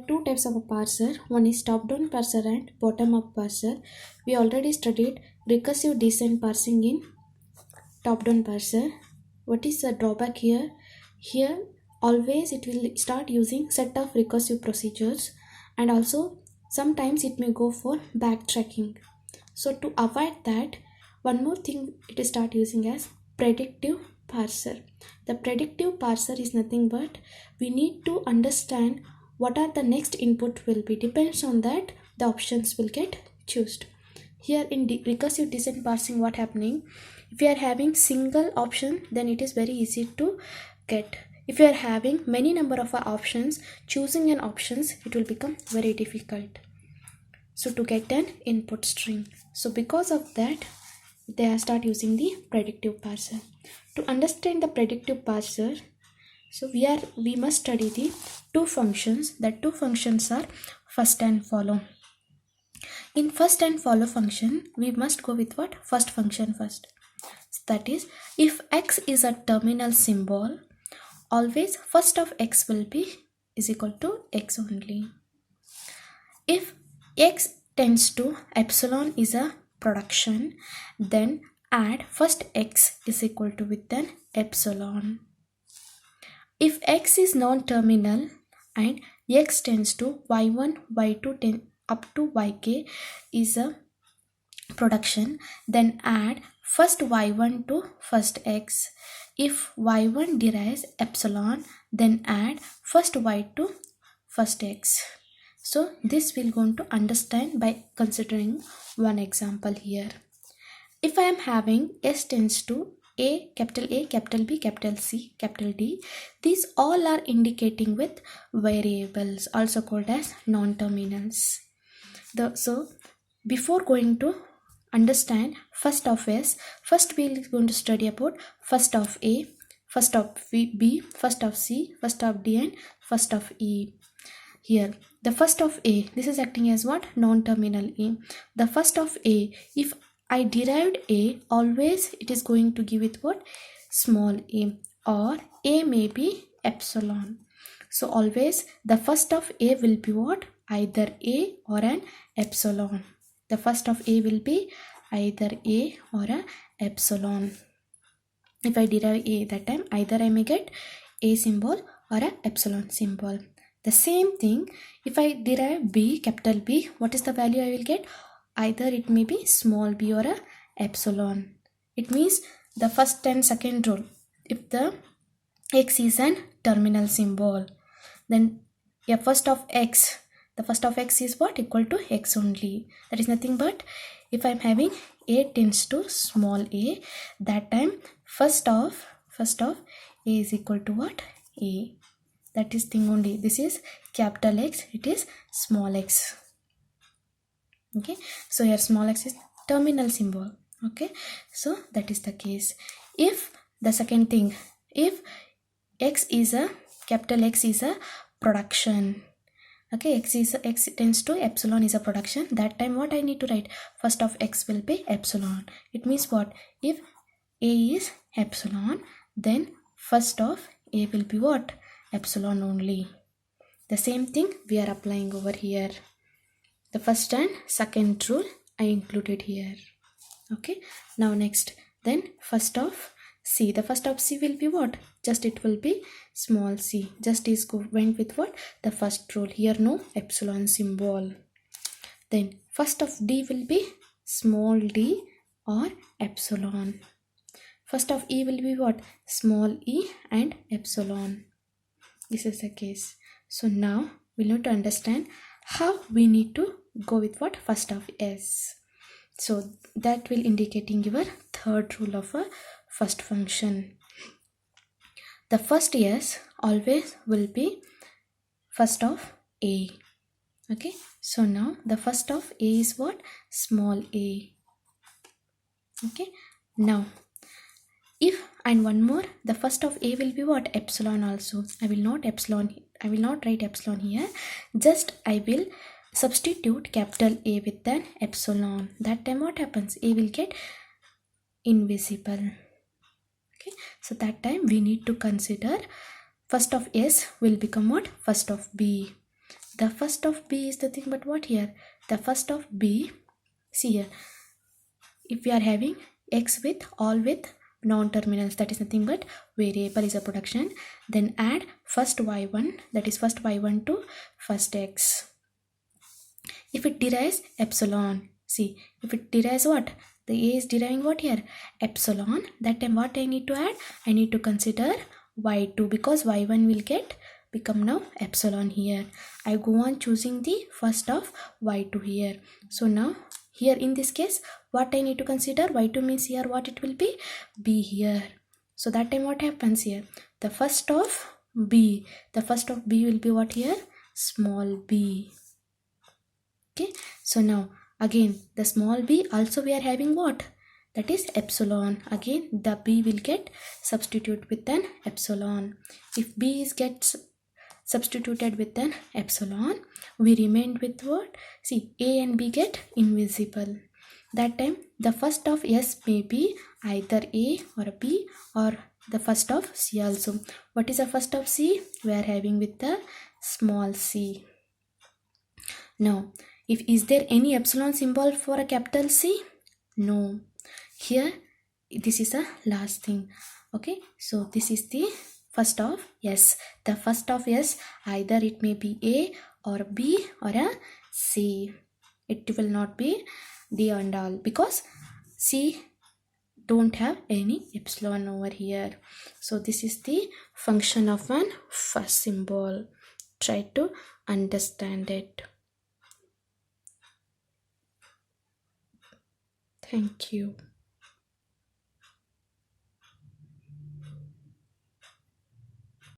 two types of a parser. One is top-down parser and bottom-up parser. We already studied recursive descent parsing in top-down parser. What is the drawback here? Here always it will start using set of recursive procedures, and also sometimes it may go for backtracking. So to avoid that, one more thing it is start using as predictive parser. The predictive parser is nothing but we need to understand what are the next input will be. Depends on that the options will get chosen. Here in recursive descent parsing, what happening, if you are having single option, then it is very easy to get. If you are having many number of options, choosing an options, it will become very difficult. So to get an input string, so because of that they start using the predictive parser. To understand the predictive parser, so we must study the two functions. That two functions are first and follow. In first and follow function, we must go with what? First function first. So that is, if x is a terminal symbol, always first of x will be is equal to x only. If x tends to epsilon is a production, then add first x is equal to with an epsilon. If x is non-terminal and x tends to y1, y2 up to yk is a production, then add first y1 to first x. If y1 derives epsilon, then add first y to first x. So this we're going to understand by considering one example here. If I am having s tends to A, capital B, capital C, capital D, these all are indicating with variables, also called as non-terminals. So before going to understand first of S, first we are going to study about first of A, first of B, first of C, first of D, and first of E. Here the first of A, this is acting as what? Non-terminal A. The first of A, if I derived A, always it is going to give it what? Small a, or A may be epsilon. So always the first of A will be what? Either A or an epsilon. The first of A will be either A or a epsilon. If I derive A, that time either I may get A symbol or a epsilon symbol. The same thing, if I derive B, capital B, what is the value I will get? Either it may be small b or a epsilon. It means the first and second rule. If the x is an terminal symbol, then the first of x is what? Equal to x only. That is nothing but if I am having A tends to small a, that time first of A is equal to what? A. That is thing only. This is capital X, it is small x. Okay, so here small x is terminal symbol. Okay, so that is the case. If the second thing, if capital X is a production, okay, x tends to epsilon is a production, that time what I need to write? First of x will be epsilon. It means what? If A is epsilon, then first of A will be what? Epsilon only. The same thing we are applying over here. The first and second rule I included here. Okay, now next, then first of C. The first of C will be what? Just it will be small c. Just is went with what? The first rule. Here no epsilon symbol. Then first of D will be small d or epsilon. First of E will be what? Small e and epsilon. This is the case. So now we need to understand how we need to go with what? First of S. So that will indicating your third rule of a first function. The first S always will be first of A. Okay, so now the first of A is what? Small a. Okay, now if, and one more, the first of A will be what? Epsilon also. I will not write epsilon here. Just I will substitute capital A with an epsilon. That time what happens? A will get invisible. Okay, so that time we need to consider first of S will become what? First of B. the first of B is the thing, but what here? The first of B, see here, if we are having X with all with non-terminals, that is nothing but variable is a production, then add first Y1, that is first Y1 to first X. If it derives epsilon, see, if it derives what? The A is deriving what here? Epsilon. That time what I need to add? I need to consider Y2 because Y1 will become now epsilon here. I go on choosing the first of Y2 here. So now here in this case, what I need to consider? Y2 means here what it will be? B here. So that time what happens here? The first of B will be what here? Small b. Okay, so now again the small b also we are having what? That is epsilon. Again the b will get substituted with an epsilon. If b is gets substituted with an epsilon, we remained with what? See, a and b get invisible. That time the first of S may be either A or B or the first of C also. What is the first of C? We are having with the small c. Now, is there any epsilon symbol for a capital C? No. Here, this is the last thing. Okay, so this is the first of S. The first of S, either it may be A or B or a C. It will not be D and all because C don't have any epsilon over here. So this is the function of an first symbol. Try to understand it. Thank you.